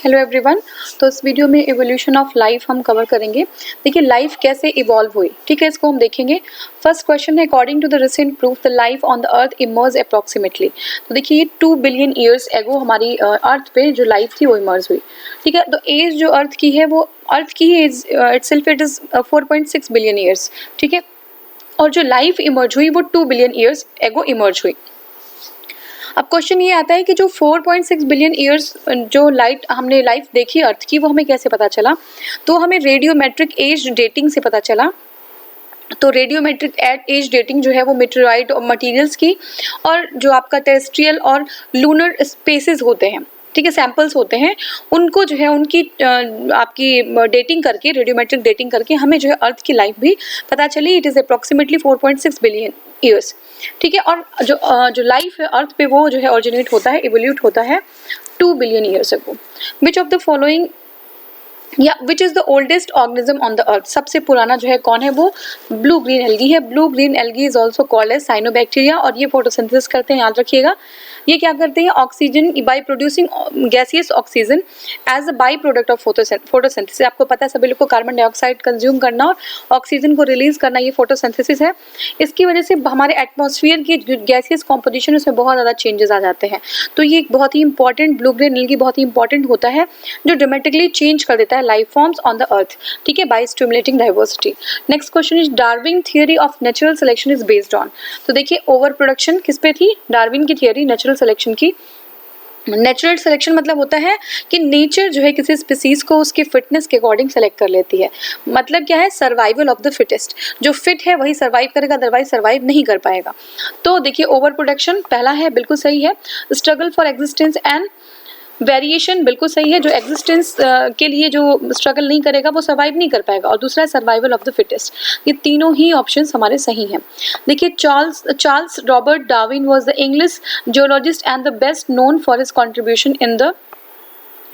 Hello everyone. तो इस video में इवोल्यूशन ऑफ लाइफ हम कवर करेंगे। देखिए लाइफ कैसे इवॉल्व हुई, ठीक है, इसको हम देखेंगे। फर्स्ट क्वेश्चन है, according to the recent proof the life on the earth emerge approximately. तो देखिए ये 2 बिलियन ईयर्स एगो हमारी अर्थ पे जो लाइफ थी वो इमर्ज हुई, ठीक है। तो एज जो अर्थ की है वो अर्थ की age itself it is 4.6 billion years, ठीक है। और जो लाइफ इमर्ज हुई वो 2 बिलियन ईयर्स एगो इमर्ज हुई। अब क्वेश्चन ये आता है कि जो 4.6 बिलियन ईयर्स जो हमने लाइफ देखी अर्थ की वो हमें कैसे पता चला। तो हमें रेडियोमेट्रिक एज डेटिंग से पता चला। तो रेडियोमेट्रिक एज डेटिंग जो है वो मेटेराइट और मटेरियल्स की और जो आपका टेरेस्ट्रियल और लूनर स्पेसेस होते हैं, ठीक है, सैंपल्स होते हैं, उनको जो है उनकी आपकी डेटिंग करके, रेडियोमेट्रिक डेटिंग करके हमें जो है अर्थ की लाइफ भी पता चली। It is approximately 4.6 billion years, ठीक है। और जो लाइफ है अर्थ पे वो जो है ऑरिजिनेट होता है, इवोल्यूट होता है 2 billion years ago. Which of the following या which is the oldest organism on the earth. सबसे पुराना जो है कौन है, वो ब्लू ग्रीन एल्गी है। Blue green algae is also called as cyanobacteria. और ये फोटोसिंथेसिस करते हैं, याद रखिएगा। ये क्या करते हैं, oxygen by producing gaseous oxygen as a by product of photosynthesis. आपको पता है सभी लोग को कार्बन डाइऑक्साइड कंज्यूम करना और ऑक्सीजन को रिलीज करना, ये फोटोसिंथेसिस है। इसकी वजह से हमारे एटमॉस्फेयर की गैसियस कॉम्पोजिशन उसमें बहुत ज़्यादा चेंजेस आ जाते हैं। तो ये एक बहुत ही इंपॉर्टेंट, ब्लू ग्रीन एल्गी बहुत ही इंपॉर्टेंट होता है जो ड्रामेटिकली चेंज कर देता है life forms on the earth, ठीक है, by stimulating diversity. Next question is Darwin theory of natural selection is based on. तो देखिए ओवर प्रोडक्शन किस पे थी, डार्विन की थियरी नेचुरल सिलेक्शन की। नेचुरल सिलेक्शन मतलब होता है कि नेचर जो है किसी स्पीसीज को उसके फिटनेस के अकॉर्डिंग सेलेक्ट कर लेती है। मतलब क्या है, सर्वाइवल ऑफ द फिटेस्ट। जो फिट है वही सर्वाइव करेगा, अदरवाइज सर्वाइव नहीं कर पाएगा। तो देखिए ओवर प्रोडक्शन पहला है, बिल्कुल सही है। Struggle for existence and variation बिल्कुल सही है। जो एग्जिस्टेंस के लिए जो स्ट्रगल नहीं करेगा वो सर्वाइव नहीं कर पाएगा। और दूसरा है सर्वाइवल ऑफ द फिटेस्ट। ये तीनों ही ऑप्शंस हमारे सही हैं। देखिए Charles Robert Darwin was the English geologist and the best known for his contribution in the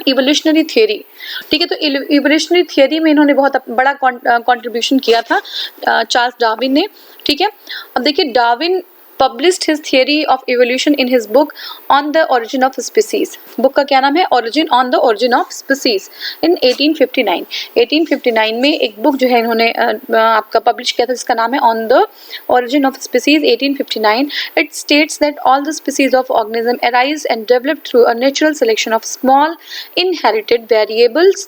evolutionary theory, ठीक है। तो इवोल्यूशनरी थियरी में इन्होंने बहुत बड़ा कंट्रीब्यूशन किया था चार्ल्स डार्विन ने, ठीक है। अब देखिए Darwin published his theory of evolution in his book on the origin of species. Book का क्या नाम है, on the origin of species in 1859। 1859 में एक बुक जो है इन्होंने आपका पब्लिश किया था जिसका नाम है on the origin of species 1859। It states that all the species of organism arise and develop through a natural selection of small inherited variables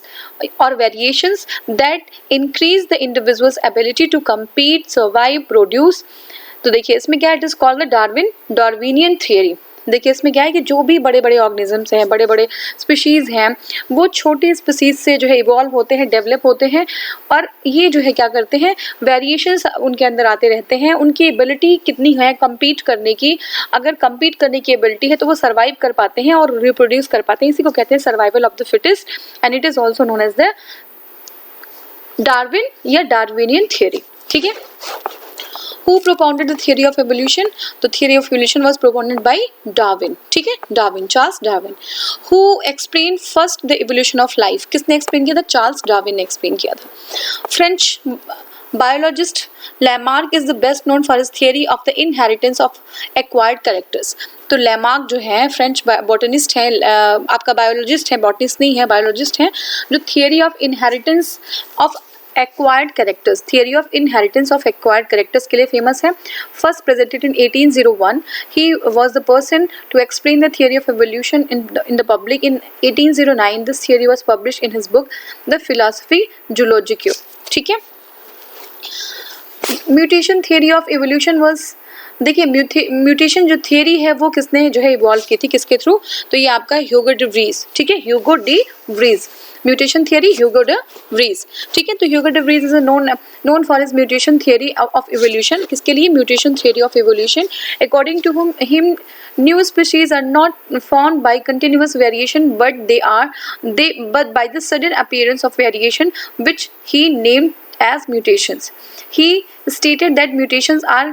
or variations that increase the individual's ability to compete, survive, produce। तो देखिए इसमें क्या है, it is called the Darwinian theory. देखिए इसमें क्या है कि जो भी बड़े बड़े ऑर्गेनिजम्स हैं, बड़े बड़े स्पीशीज़ हैं, वो छोटी स्पीशीज़ से जो है इवॉल्व होते हैं, डेवलप होते हैं। और ये जो है क्या करते हैं, वेरिएशंस उनके अंदर आते रहते हैं। उनकी एबिलिटी कितनी है कम्पीट करने की, अगर कम्पीट करने की एबिलिटी है तो वो सर्वाइव कर पाते हैं और रिप्रोड्यूस कर पाते हैं। इसी को कहते हैं survival of the fittest and it is also known as the Darwin या डार्विनियन थियरी, ठीक है। Who propounded the theory of evolution? The theory of evolution was propounded by Darwin, ठीक है, Darwin, Charles Darwin। Who explained first the evolution of life? किसने explain किया था, Charles Darwin ने explain किया था। French biologist Lamarck is the best known for his theory of the inheritance of acquired characters। तो Lamarck जो है French botanist हैं, आपका बायोलॉजिस्ट है, बॉटनिस्ट नहीं है, बायोलॉजिस्ट हैं, जो theory of inheritance of acquired characters, theory of inheritance of acquired characters के लिए फेमस है। First presented in 1801। He was the person to explain the theory of evolution in the public in 1809। This theory was published in his book the philosophy zoologique, ठीक है। Mutation theory of evolution was, देखिए mutation जो theory है वो किसने जो है evolve की थी, किसके थ्रू, तो ये आपका ह्यूगो डी व्रीज, ठीक है, Hugo de Vries. Mutation theory Hugo de Vries, ठीक है। तो Hugo de Vries is known for his mutation theory of evolution. किसके लिए, mutation theory of evolution. According to him new species are not formed by continuous variation but by the sudden appearance of variation which he named as mutations। He stated that mutations are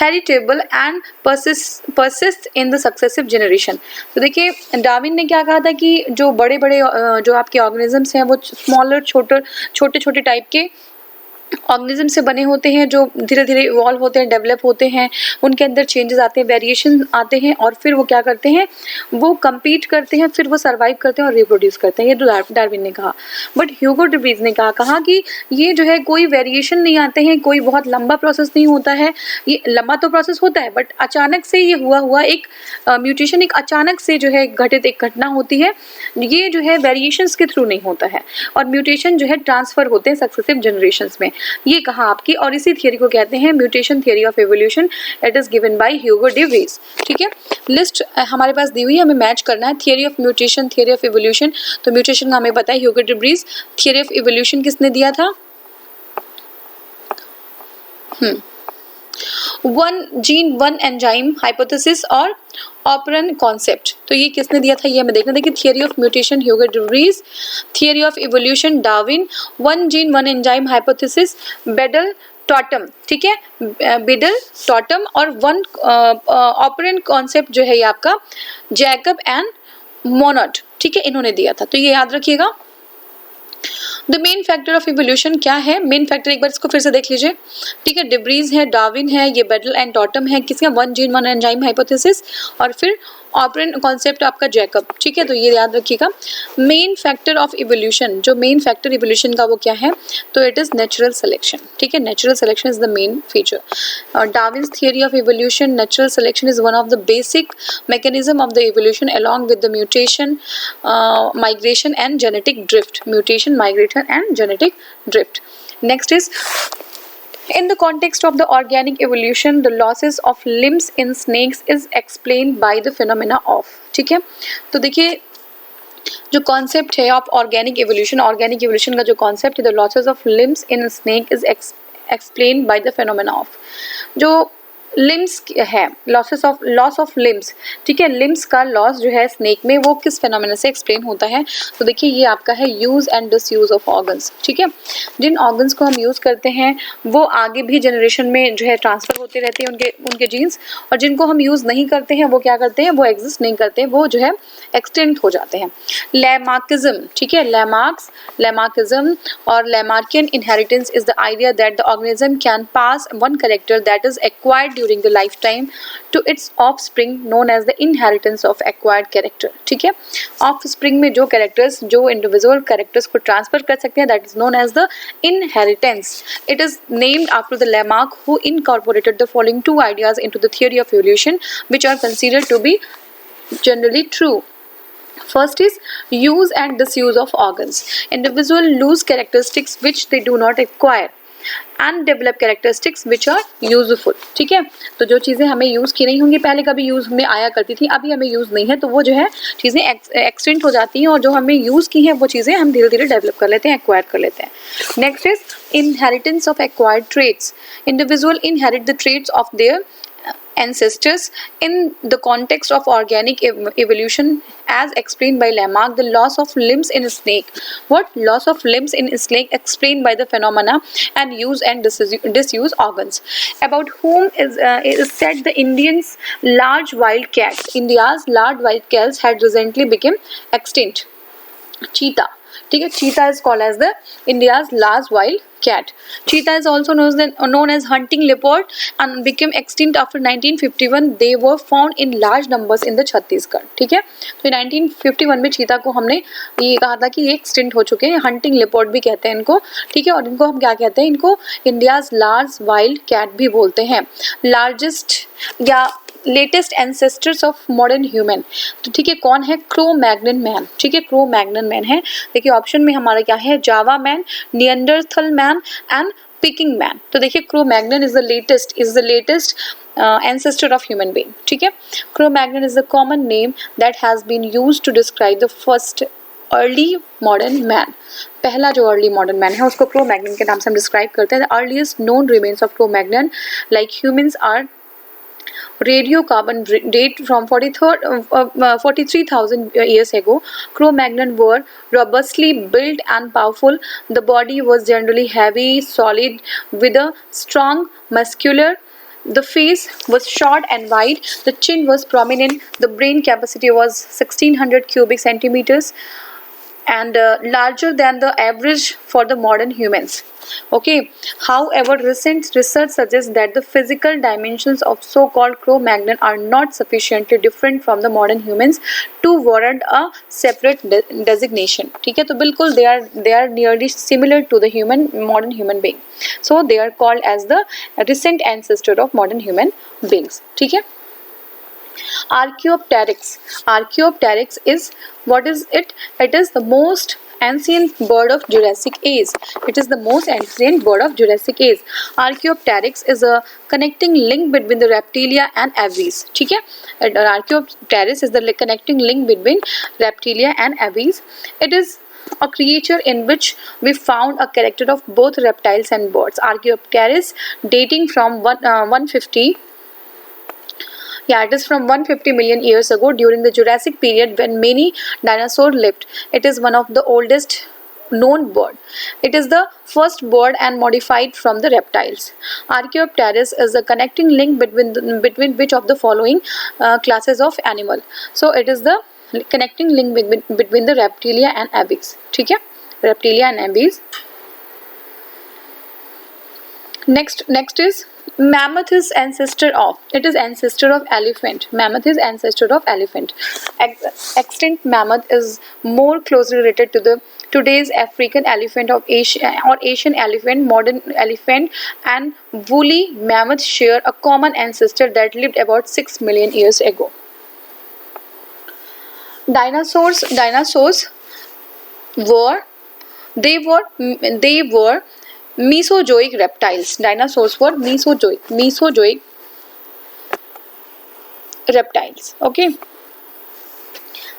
heritable and persist in the successive generation। तो देखिए Darwin ने क्या कहा था कि जो बड़े बड़े जो आपके ऑर्गेनिजम्स हैं वो स्मॉलर छोटे छोटे टाइप के ऑर्गेनिज्म से बने होते हैं, जो धीरे धीरे इवॉल्व होते हैं, डेवलप होते हैं, उनके अंदर चेंजेस आते हैं, वेरिएशन आते हैं, और फिर वो क्या करते हैं, वो compete करते हैं, फिर वो सर्वाइव करते हैं और रिप्रोड्यूस करते हैं। ये तो डार्विन ने कहा। बट ह्यूगो डे व्रीज ने कहा कि ये जो है कोई वेरिएशन नहीं आते हैं, कोई बहुत लंबा प्रोसेस नहीं होता है। ये लंबा तो प्रोसेस होता है, बट अचानक से ये हुआ एक म्यूटेशन, एक अचानक से जो है घटित एक घटना होती है। ये जो है वेरिएशंस के थ्रू नहीं होता है, और म्यूटेशन जो है ट्रांसफर होते हैं सक्सेसिव जनरेशंस में। ये कहा आपकी, और इसी थियरी को कहते हैं mutation theory of evolution. It is given by Hugo de Vries. ठीक है, लिस्ट हमारे पास दी हुई है, हमें मैच करना है। Theory of mutation, theory of evolution. तो म्यूटेशन का हमें पता है Hugo de Vries. Theory of evolution किसने दिया था? One gene one enzyme hypothesis और ऑपरेंट कॉन्सेप्ट। तो ये किसने दिया था, ये हमें देखना। देखिए, theory of mutation Hugo de Vries, theory of evolution Darwin, one gene one enzyme hypothesis Beadle Tatum. ठीक है, बेडल टॉटम, और वन ऑपरेंट कॉन्सेप्ट जो है ये आपका जैकब एंड मोनट। ठीक है, इन्होंने दिया था, तो ये याद रखिएगा। The main factor of evolution क्या है? मेन फैक्टर एक बार इसको फिर से देख लीजिए। ठीक है, डिब्रीज है, डार्विन है, ये बेडल एंड टॉटम है, किसका? One gene one enzyme hypothesis, और फिर ऑपरेंट कॉन्सेप्ट आपका जैकब। ठीक है, तो ये याद रखिएगा। मेन फैक्टर ऑफ इवोल्यूशन, जो मेन फैक्टर इवोल्यूशन का वो क्या है? तो इट इज नेचुरल सिलेक्शन। ठीक है, natural selection is the main feature. Darwin's theory of evolution, natural selection is one of the basic mechanism of the evolution along with the mutation, migration and genetic drift. Mutation, migration and genetic drift. Next is, in the context of the organic evolution, the losses of limbs in snakes is explained by the phenomena of. ठीक है, तो देखिए जो concept है of organic evolution का जो concept है, the losses of limbs in snake is explained by the phenomena of. जो लिम्स है, लॉस ऑफ लिम्स। ठीक है, लिम्स का लॉस जो है स्नेक में, वो किस फेनोमेना से एक्सप्लेन होता है? तो देखिए, ये आपका है use and disuse of organs. ठीक है, जिन ऑर्गन्स को हम यूज करते हैं वो आगे भी जनरेशन में जो है ट्रांसफर होते रहते हैं उनके जीन्स, और जिनको हम यूज नहीं करते हैं वो क्या करते हैं? वो एग्जिस्ट नहीं करते, वो जो है एक्सटेंट हो जाते हैं। लैमार्किज्म। ठीक है, लैमार्किज्म और Lamarckian inheritance is the idea that the organism can pass one character that is acquired during the lifetime to its offspring, known as the inheritance of acquired character. ठीक है, offspring में जो characters, जो individual characters को transfer कर सकते हैं, that is known as the inheritance. It is named after the Lamarck, who incorporated the following two ideas into the theory of evolution, which are considered to be generally true. First is use and disuse of organs. Individuals lose characteristics which they do not acquire and develop characteristics which are useful. ठीक है, तो जो चीज़ें हमें use की नहीं होंगी, पहले कभी यूज़ में आया करती थी, अभी हमें यूज़ नहीं है, तो वो जो है चीज़ें एक्सटेंट हो जाती हैं, और जो हमें यूज़ की हैं वो चीज़ें हम धीरे धीरे डेवलप कर लेते हैं, एक्वायर कर लेते हैं। Next is inheritance of acquired traits. Individual inherit the traits of their ancestors. In the context of organic evolution, as explained by Lamarck, the loss of limbs in a snake. What? Loss of limbs in a snake explained by the phenomena and use and disuse organs. About whom is said the Indians' large wild cats. India's large wild cats had recently become extinct. Cheetah. ठीक है, cheetah is called as the India's large wild cat. Cheetah is also known as hunting leopard and became extinct after 1951. They were found in large numbers in the Chhattisgarh. ठीक है, तो 1951 में चीता को हमने ये कहा था कि ये एक्सटिंक्ट हो चुके हैं, हंटिंग लेपर्ड भी कहते हैं इनको. ठीक है, और इनको हम क्या कहते हैं, इनको इंडियाज लार्ज वाइल्ड कैट भी बोलते हैं. लार्जेस्ट या latest ancestors of modern human. तो ठीक है, कौन है? Crow Magnon man. ठीक है, क्रो मैग्नन मैन है. देखिए ऑप्शन में हमारा क्या है? जावा man, Neanderthal man and picking man. तो देखिए crow Magnon is the latest ancestor of human being. ठीक है, Cro-Magnon is the common name that has been used to describe the first early modern man. पहला जो early modern man है उसको Cro-Magnon के नाम से हम describe करते हैं. The earliest known remains of Cro-Magnon like humans are radiocarbon date from 43,000 years ago. Cro-Magnon were robustly built and powerful. The body was generally heavy, solid, with a strong muscular. The face was short and wide. The chin was prominent. The brain capacity was 1600 cubic centimeters. and larger than the average for the modern humans. Okay, however, recent research suggests that the physical dimensions of so-called Cro-Magnon are not sufficiently different from the modern humans to warrant a separate designation. ठीक है, तो बिल्कुल they are nearly similar to the modern human being, so they are called as the recent ancestor of modern human beings. ठीक है. Archaeopteryx is, what is it? It is the most ancient bird of Jurassic age. It is the most ancient bird of Jurassic age. Archaeopteryx is a connecting link between the reptilia and aves. ठीक है, Archaeopteryx is the connecting link between reptilia and aves. It is a creature in which we found a character of both reptiles and birds. Archaeopteryx dating from 150. Yeah, it is from 150 million years ago during the Jurassic period when many dinosaurs lived. It is one of the oldest known bird. It is the first bird and modified from the reptiles. Archaeopteryx is a connecting link between which of the following classes of animal? So it is the connecting link between the reptilia and aves. ठीक है, reptilia and aves. Next is mammoth is ancestor of. It is ancestor of elephant. Mammoth is ancestor of elephant. Extinct mammoth is more closely related to the today's African elephant of Asia or Asian elephant. Modern elephant and woolly mammoth share a common ancestor that lived about 6 million years ago. Dinosaurs were Mesozoic reptiles. Dinosaurs were Mesozoic reptiles. Okay.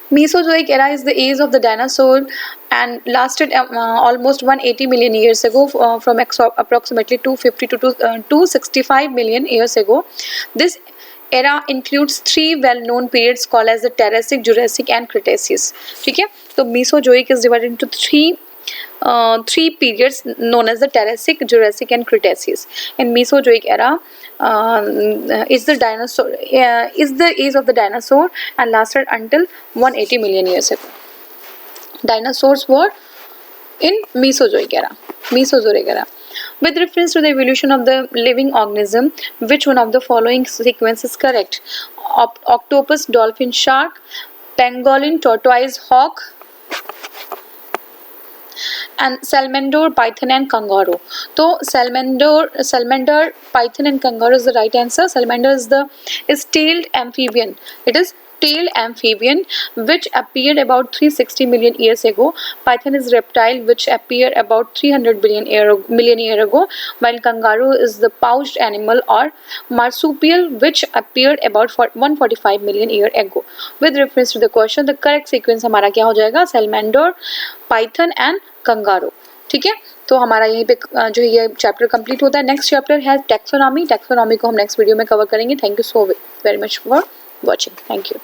Mesozoic era is the age of the dinosaur and lasted almost 180 million years ago, from approximately 250 to 265 million years ago. This era includes 3 well-known periods called as the Triassic, Jurassic and Cretaceous. ठीक है, तो Mesozoic is divided into three periods known as the Triassic, Jurassic and Cretaceous. In Mesozoic era is the age of the dinosaur and lasted until 180 million years ago. Dinosaurs were in Mesozoic era. With reference to the evolution of the living organism, which one of the following sequence is correct? Octopus, dolphin, shark, pangolin, tortoise, hawk, and salamander, python and kangaroo. So salamander, python and kangaroo is the right answer. Salamander is tailed amphibian. It is tailed amphibian which appeared about 360 million years ago. Python is reptile which appeared about 300 million year ago, while kangaroo is the pouched animal or marsupial which appeared about 145 million year ago. With reference to the question, the correct sequence हमारा क्या हो जाएगा? Salamander, python and kangaroo. ठीक है, तो हमारा यहीं पे जो ये चैप्टर कंप्लीट होता है. नेक्स्ट चैप्टर है टैक्सोनॉमी. को हम नेक्स्ट वीडियो में कवर करेंगे. Thank you so very much for watching. Thank you.